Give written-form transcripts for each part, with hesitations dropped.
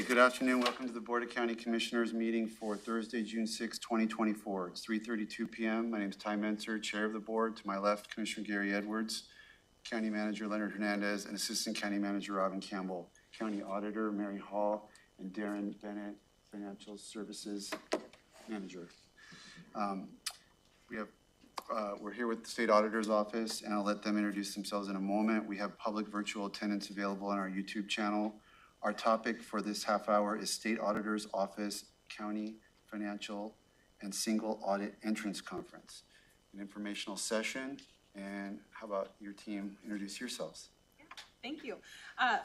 Okay, good afternoon. Welcome to the Board of County Commissioners meeting for Thursday, June 6, 2024. It's 3:32 p.m. My name is Ty Menser, Chair of the Board. To my left, Commissioner Gary Edwards, County Manager Leonard Hernandez, and Assistant County Manager Robin Campbell, County Auditor Mary Hall, and Darren Bennett, Financial Services Manager. We're here with the State Auditor's Office, and I'll let them introduce themselves in a moment. We have public virtual attendance available on our YouTube channel. Our topic for this half hour is State Auditor's Office, County, Financial, and Single Audit Entrance Conference, an informational session. And how about your team introduce yourselves? Thank you.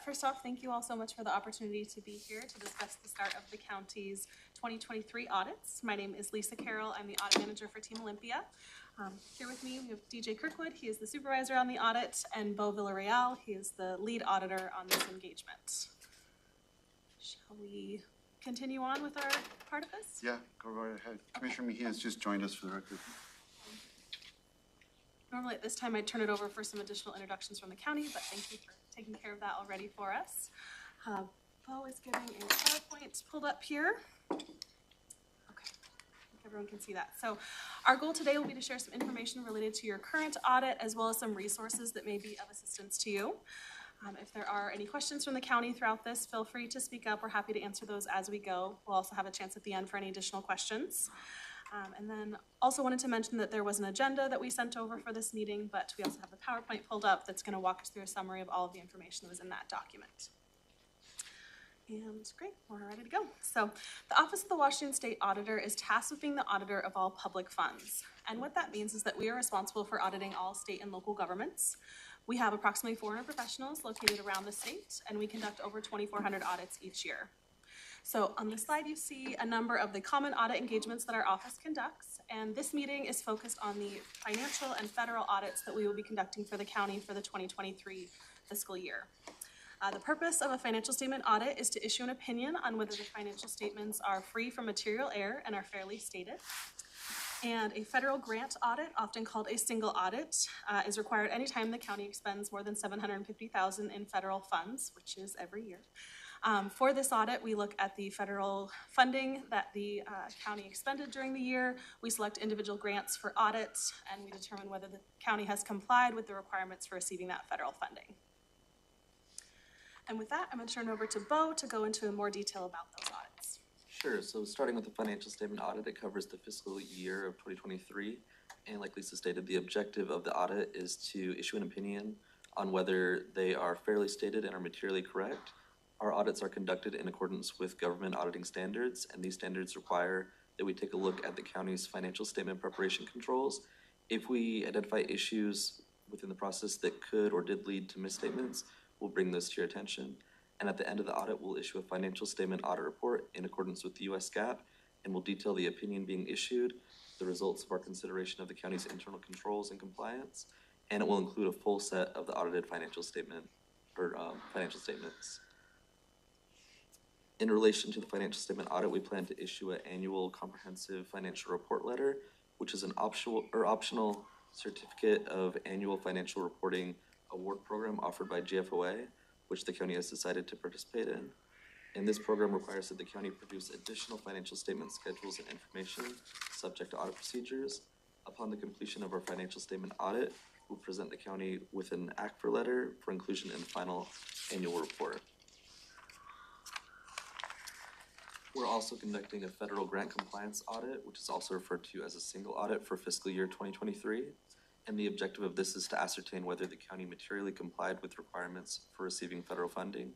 First off, thank you all so much for the opportunity to be here to discuss the start of the county's 2023 audits. My name is Lisa Carroll. I'm the audit manager for Team Olympia. Here with me, we have DJ Kirkwood. He is the supervisor on the audit, and Beau Villarreal. He is the lead auditor on this engagement. Shall we continue on with our part of this? Yeah, go right ahead. Okay. Commissioner Mejia has just joined us for the record. Normally at this time I'd turn it over for some additional introductions from the county, but thank you for taking care of that already for us. Beau is getting a PowerPoint pulled up here. Okay, I think everyone can see that. So our goal today will be to share some information related to your current audit, as well as some resources that may be of assistance to you. If there are any questions from the county throughout this, feel free to speak up. We're happy to answer those as we go. We'll also have a chance at the end for any additional questions. And then also wanted to mention that there was an agenda that we sent over for this meeting, but we also have the PowerPoint pulled up that's going to walk us through a summary of all of the information that was in that document. And great, we're ready to go. So the Office of the Washington State Auditor is tasked with being the auditor of all public funds. And what that means is that we are responsible for auditing all state and local governments. We have approximately 400 professionals located around the state, and we conduct over 2,400 audits each year. So on this slide, you see a number of the common audit engagements that our office conducts, and this meeting is focused on the financial and federal audits that we will be conducting for the county for the 2023 fiscal year. The purpose of a financial statement audit is to issue an opinion on whether the financial statements are free from material error and are fairly stated. And a federal grant audit, often called a single audit, is required anytime the county expends more than $750,000 in federal funds, which is every year. For this audit, we look at the federal funding that the county expended during the year. We select individual grants for audits, and we determine whether the county has complied with the requirements for receiving that federal funding. And with that, I'm going to turn it over to Beau to go into more detail about those audits. Sure. So starting with the financial statement audit, it covers the fiscal year of 2023. And like Lisa stated, the objective of the audit is to issue an opinion on whether they are fairly stated and are materially correct. Our audits are conducted in accordance with government auditing standards, and these standards require that we take a look at the county's financial statement preparation controls. If we identify issues within the process that could or did lead to misstatements, we'll bring those to your attention. And at the end of the audit, we'll issue a financial statement audit report in accordance with the U.S. GAAP, and we'll detail the opinion being issued, the results of our consideration of the county's internal controls and compliance, and it will include a full set of the audited financial statement or financial statements. In relation to the financial statement audit, we plan to issue an annual comprehensive financial report letter, which is an optional certificate of annual financial reporting award program offered by GFOA, which the county has decided to participate in. And this program requires that the county produce additional financial statement schedules and information subject to audit procedures. Upon the completion of our financial statement audit, we'll present the county with an ACFR letter for inclusion in the final annual report. We're also conducting a federal grant compliance audit, which is also referred to as a single audit for fiscal year 2023. And the objective of this is to ascertain whether the county materially complied with requirements for receiving federal funding.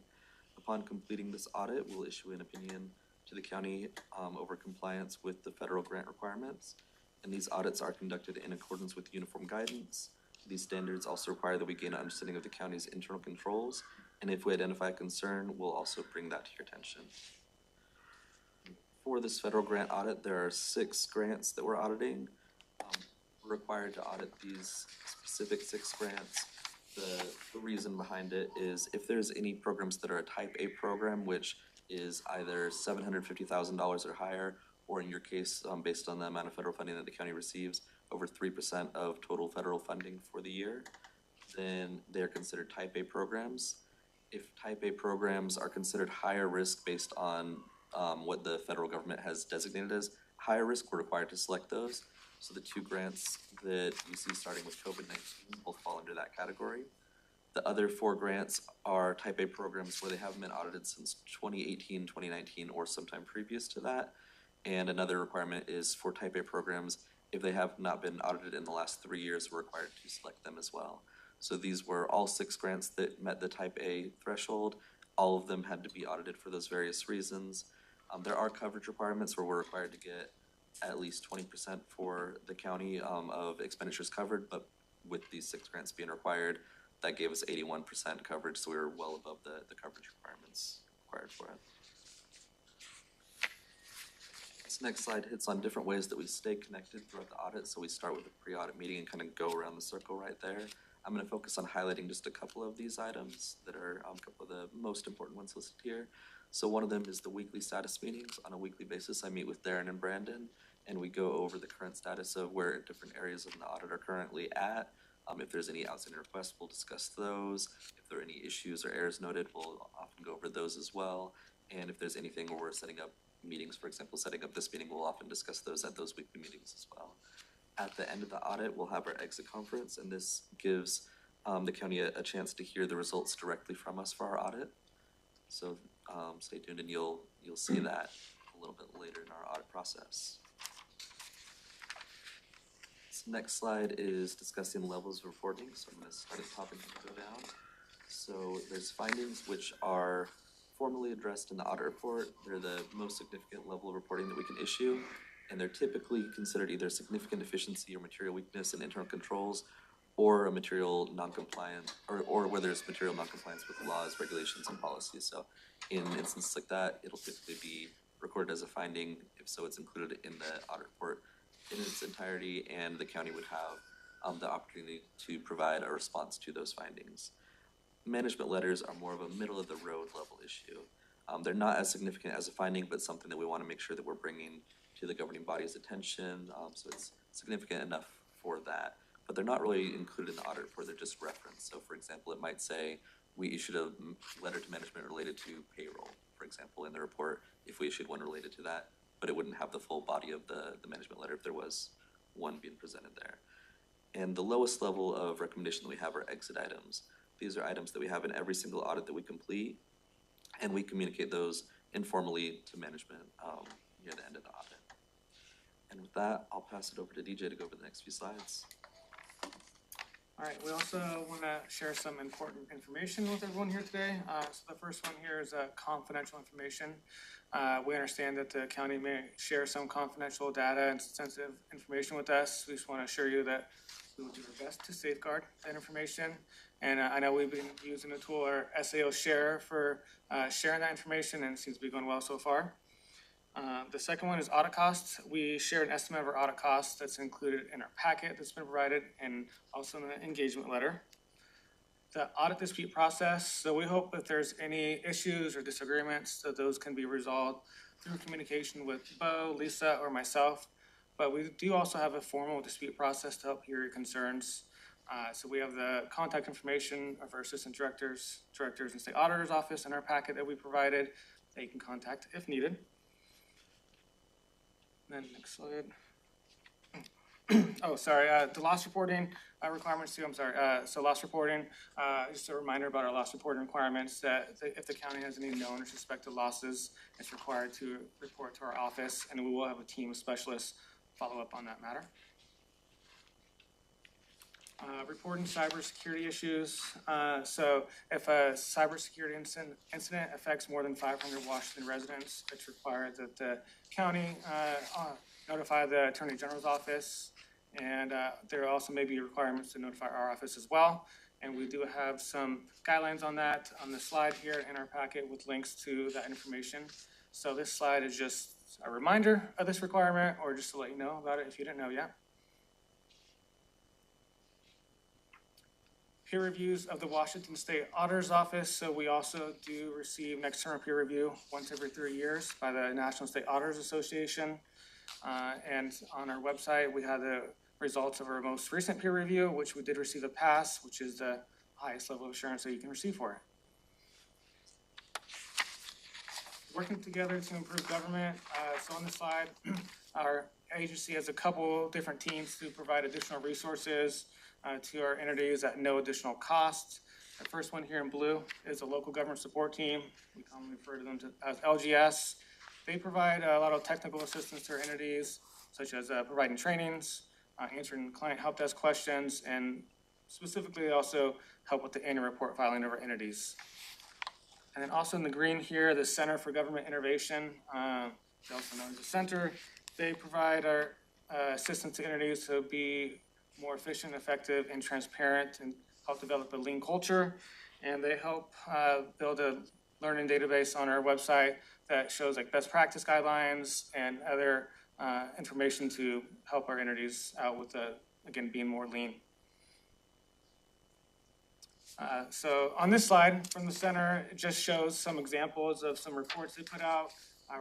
Upon completing this audit, we'll issue an opinion to the county over compliance with the federal grant requirements. And these audits are conducted in accordance with uniform guidance. These standards also require that we gain an understanding of the county's internal controls. And if we identify a concern, we'll also bring that to your attention. For this federal grant audit, there are 6 grants that we're auditing. We're required to audit these specific 6 grants. The reason behind it is if there's any programs that are a type A program, which is either $750,000 or higher, or in your case, based on the amount of federal funding that the county receives, over 3% of total federal funding for the year, then they're considered type A programs. if type A programs are considered higher risk based on what the federal government has designated as higher risk, we're required to select those. So the 2 grants that you see starting with COVID-19 both fall under that category. The other 4 grants are type A programs where they haven't been audited since 2018, 2019, or sometime previous to that. And another requirement is for type A programs, if they have not been audited in the last 3 years, we're required to select them as well. So these were all 6 grants that met the type A threshold. All of them had to be audited for those various reasons. There are coverage requirements where we're required to get at least 20% for the county of expenditures covered, but with these 6 grants being required, that gave us 81% coverage, so we were well above the coverage requirements required for it. This next slide hits on different ways that we stay connected throughout the audit. So we start with a pre-audit meeting and kind of go around the circle right there. I'm going to focus on highlighting just a couple of these items that are a couple of the most important ones listed here. So one of them is the weekly status meetings. On a weekly basis, I meet with Darren and Brandon, and we go over the current status of where different areas of the audit are currently at. If there's any outstanding requests, we'll discuss those. If there are any issues or errors noted, we'll often go over those as well. And if there's anything where we're setting up meetings, for example, setting up this meeting, we'll often discuss those at those weekly meetings as well. At the end of the audit, we'll have our exit conference, and this gives the county a chance to hear the results directly from us for our audit. So stay tuned, and you'll see that a little bit later in our audit process. This next slide is discussing levels of reporting. So I'm going to start at the top and go down. So there's findings which are formally addressed in the audit report. They're the most significant level of reporting that we can issue, and they're typically considered either significant deficiency or material weakness in internal controls, or a material non-compliant, or where there's material non-compliance with laws, regulations, and policies. So in instances like that, it'll typically be recorded as a finding. If so, it's included in the audit report in its entirety, and the county would have the opportunity to provide a response to those findings. Management letters are more of a middle-of-the-road level issue. They're not as significant as a finding, but something that we want to make sure that we're bringing to the governing body's attention, so it's significant enough for that. But they're not really included in the audit report, they're just referenced. So for example, it might say, we issued a letter to management related to payroll, for example, in the report, if we issued one related to that, but it wouldn't have the full body of the management letter if there was one being presented there. And the lowest level of recommendation that we have are exit items. These are items that we have in every single audit that we complete, and we communicate those informally to management near the end of the audit. And with that, I'll pass it over to DJ to go over the next few slides. All right, we also want to share some important information with everyone here today. So the first one here is confidential information. We understand that the county may share some confidential data and sensitive information with us. We just want to assure you that we will do our best to safeguard that information. And I know we've been using the tool, our SAO Share, for sharing that information, and it seems to be going well so far. The second one is audit costs. We share an estimate of our audit costs that's included in our packet that's been provided, and also in the engagement letter. The audit dispute process, so we hope if there's any issues or disagreements, that those can be resolved through communication with Bo, Lisa, or myself. But we do also have a formal dispute process to help hear your concerns. So we have the contact information of our assistant directors and state auditor's office in our packet that we provided that you can contact if needed. Then next slide. Oh, sorry, the loss reporting requirements too, I'm sorry. So loss reporting, just a reminder about our loss reporting requirements that if the county has any known or suspected losses, it's required to report to our office, and we will have a team of specialists follow up on that matter. Reporting cybersecurity issues. So if a cybersecurity incident affects more than 500 Washington residents, it's required that the county notify the Attorney General's office, and there also may be requirements to notify our office as well. And we do have some guidelines on that on the slide here in our packet with links to that information. So this slide is just a reminder of this requirement, or just to let you know about it if you didn't know yet. Peer reviews of the Washington State Auditor's Office. So we also do receive an external peer review once every 3 years by the National State Auditors Association. And on our website, we have the results of our most recent peer review, which we did receive a pass, which is the highest level of assurance that you can receive for it. working together to improve government. So on this slide, our agency has a couple different teams to provide additional resources to our entities at no additional cost. The first one here in blue is a local government support team. We commonly refer to them as LGS. They provide a lot of technical assistance to our entities, such as providing trainings, answering client help desk questions, and specifically also help with the annual report filing of our entities. And then also in the green here, the Center for Government Innovation, also known as the Center, they provide our assistance to entities to be more efficient, effective, and transparent, and help develop a lean culture. And they help build a learning database on our website that shows like best practice guidelines and other information to help our entities out with, again, being more lean. So on this slide from the center, it just shows some examples of some reports they put out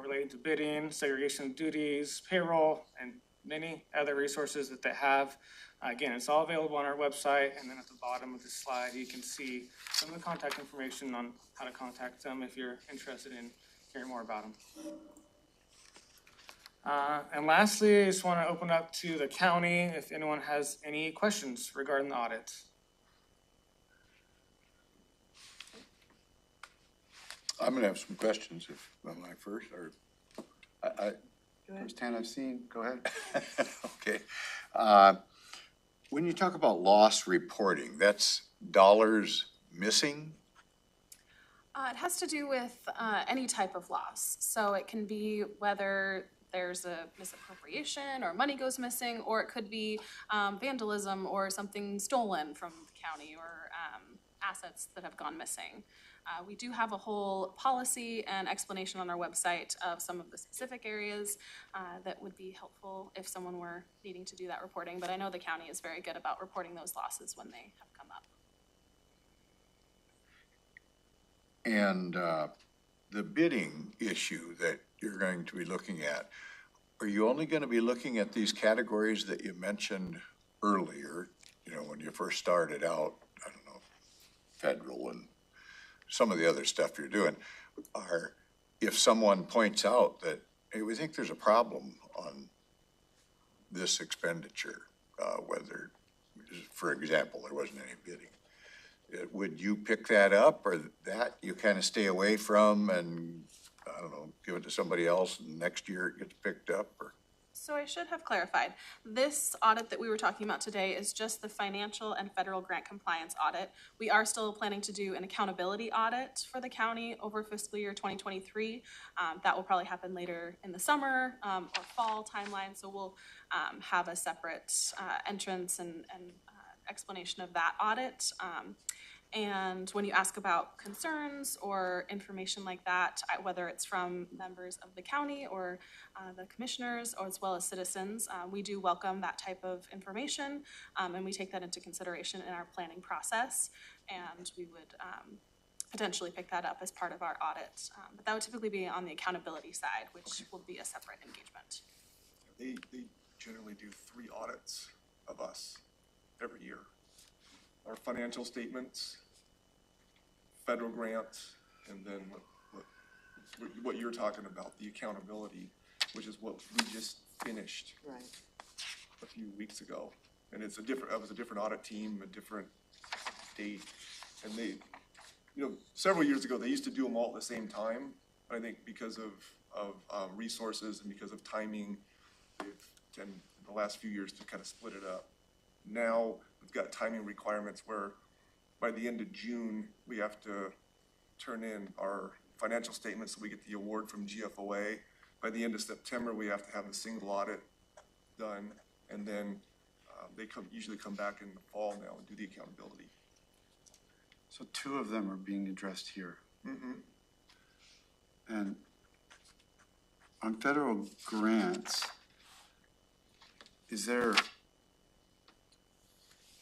relating to bidding, segregation of duties, payroll, and many other resources that they have. Again, it's all available on our website, and then at the bottom of the slide, you can see some of the contact information on how to contact them if you're interested in hearing more about them. And lastly, I just want to open up to the county if anyone has any questions regarding the audit. I'm gonna have some questions if, am I first, or, First hand I've seen, go ahead. okay. When you talk about loss reporting, that's dollars missing? It has to do with any type of loss. So it can be whether there's a misappropriation or money goes missing, or it could be vandalism or something stolen from the county, or assets that have gone missing. We do have a whole policy and explanation on our website of some of the specific areas that would be helpful if someone were needing to do that reporting. But I know the county is very good about reporting those losses when they have come up. And the bidding issue that you're going to be looking at, are you only going to be looking at these categories that you mentioned earlier, you know, when you first started out, I don't know, federal and some of the other stuff you're doing, are, if someone points out that, hey, we think there's a problem on this expenditure, whether, for example, there wasn't any bidding, would you pick that up, or that you kind of stay away from and, I don't know, give it to somebody else and next year it gets picked up, or? So I should have clarified. This audit that we were talking about today is just the financial and federal grant compliance audit. We are still planning to do an accountability audit for the county over fiscal year 2023. That will probably happen later in the summer or fall timeline. So we'll have a separate entrance and explanation of that audit. And when you ask about concerns or information like that, whether it's from members of the county or the commissioners, or as well as citizens, we do welcome that type of information, and we take that into consideration in our planning process, and we would potentially pick that up as part of our audit. But that would typically be on the accountability side, which will be a separate engagement. They generally do 3 audits of us every year. Our financial statements, federal grants, and then what you're talking about, the accountability, which is what we just finished a few weeks ago. And it's it was a different audit team, a different date. And they, you know, several years ago, they used to do them all at the same time. But I think because of resources and because of timing, they've in the last few years to kind of split it up. Now we've got timing requirements where by the end of June, we have to turn in our financial statements so we get the award from GFOA. By the end of September, we have to have a single audit done, and then they usually come back in the fall now and do the accountability. So 2 of them are being addressed here. Mm-hmm. And on federal grants, is there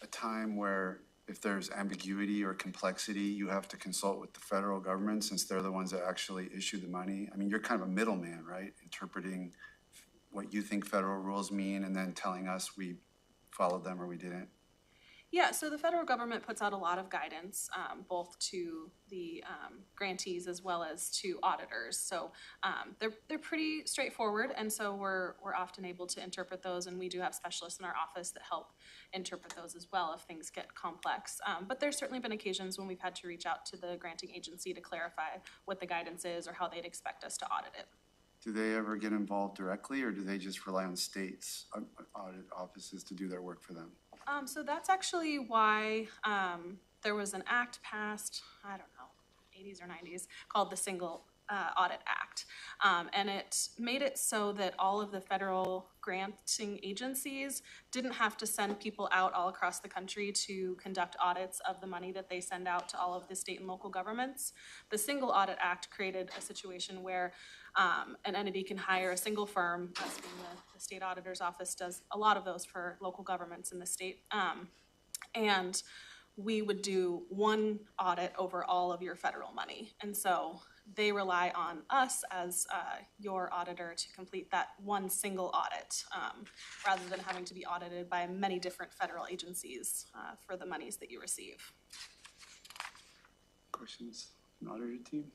a time where if there's ambiguity or complexity, you have to consult with the federal government since they're the ones that actually issue the money? I mean, you're kind of a middleman, right? Interpreting what you think federal rules mean and then telling us we followed them or we didn't. Yeah, so the federal government puts out a lot of guidance, both to the grantees as well as to auditors. So they're pretty straightforward, and so we're often able to interpret those, and we do have specialists in our office that help interpret those as well if things get complex. But there's certainly been occasions when we've had to reach out to the granting agency to clarify what the guidance is or how they'd expect us to audit it. Do they ever get involved directly, or do they just rely on states' audit offices to do their work for them? So that's actually why there was an act passed, I don't know, 80s or 90s, called the Single Audit Act. And it made it so that all of the federal granting agencies didn't have to send people out all across the country to conduct audits of the money that they send out to all of the state and local governments. The Single Audit Act created a situation where an entity can hire a single firm, us being the state auditor's office does a lot of those for local governments in the state. And we would do one audit over all of your federal money. And so they rely on us as your auditor to complete that one single audit, rather than having to be audited by many different federal agencies for the monies that you receive. Questions from the auditor team?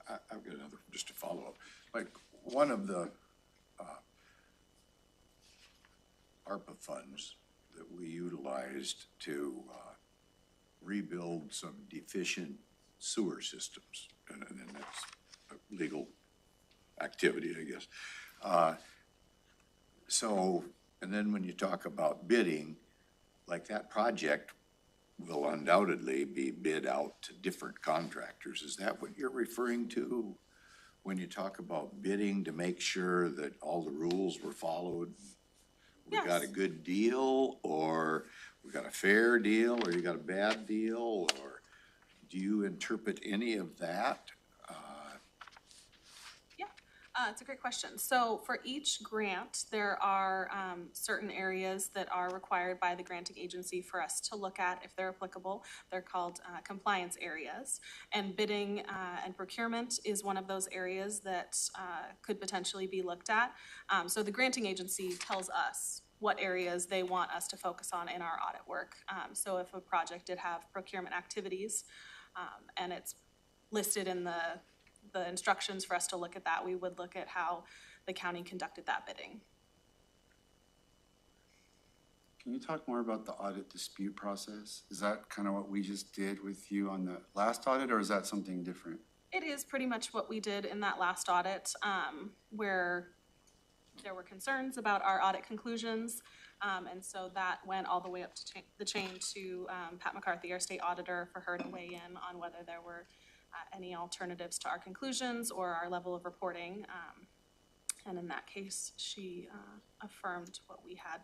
I've got another, just to follow up. Like, one of the ARPA funds that we utilized to rebuild some deficient sewer systems, and that's a legal activity, I guess. So, and then when you talk about bidding, like that project will undoubtedly be bid out to different contractors. Is that what you're referring to when you talk about bidding, to make sure that all the rules were followed? We got a good deal, or we got a fair deal, or you got a bad deal, or do you interpret any of that? It's a great question. So for each grant, there are certain areas that are required by the granting agency for us to look at if they're applicable. They're called compliance areas. And bidding and procurement is one of those areas that could potentially be looked at. So the granting agency tells us what areas they want us to focus on in our audit work. So if a project did have procurement activities and it's listed in the instructions for us to look at that, we would look at how the county conducted that bidding. Can you talk more about the audit dispute process? Is that kind of what we just did with you on the last audit, or is that something different? It is pretty much what we did in that last audit, where there were concerns about our audit conclusions. And so that went all the way up to the chain to Pat McCarthy, our state auditor, for her to weigh in on whether there were any alternatives to our conclusions or our level of reporting. And in that case, she affirmed what we had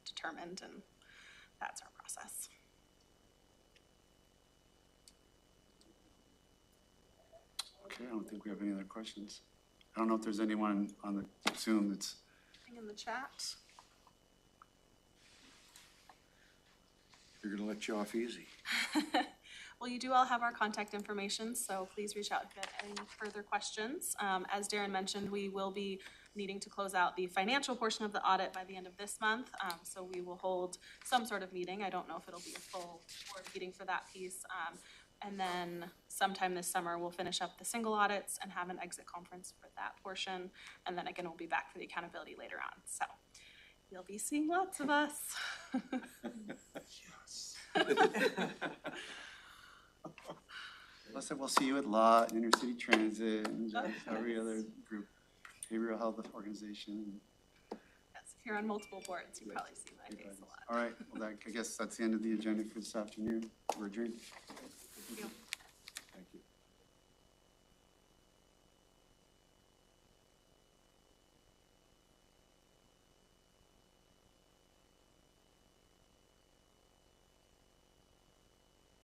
determined, and that's our process. Okay, I don't think we have any other questions. I don't know if there's anyone on the Zoom that's... In the chat. You're gonna let you off easy. Well, you do all have our contact information, so please reach out if you have any further questions. As Darren mentioned, we will be needing to close out the financial portion of the audit by the end of this month. So we will hold some sort of meeting. I don't know if it'll be a full board meeting for that piece. And then sometime this summer, we'll finish up the single audits and have an exit conference for that portion. And then again, we'll be back for the accountability later on. So you'll be seeing lots of us. Yes. Plus, we'll see you at LOT, Inner City Transit, and every other group, behavioral health organization. Yes, if you're on multiple boards, you probably see my face a lot. All right, well, I guess that's the end of the agenda for this afternoon. We're adjourned. Thank you.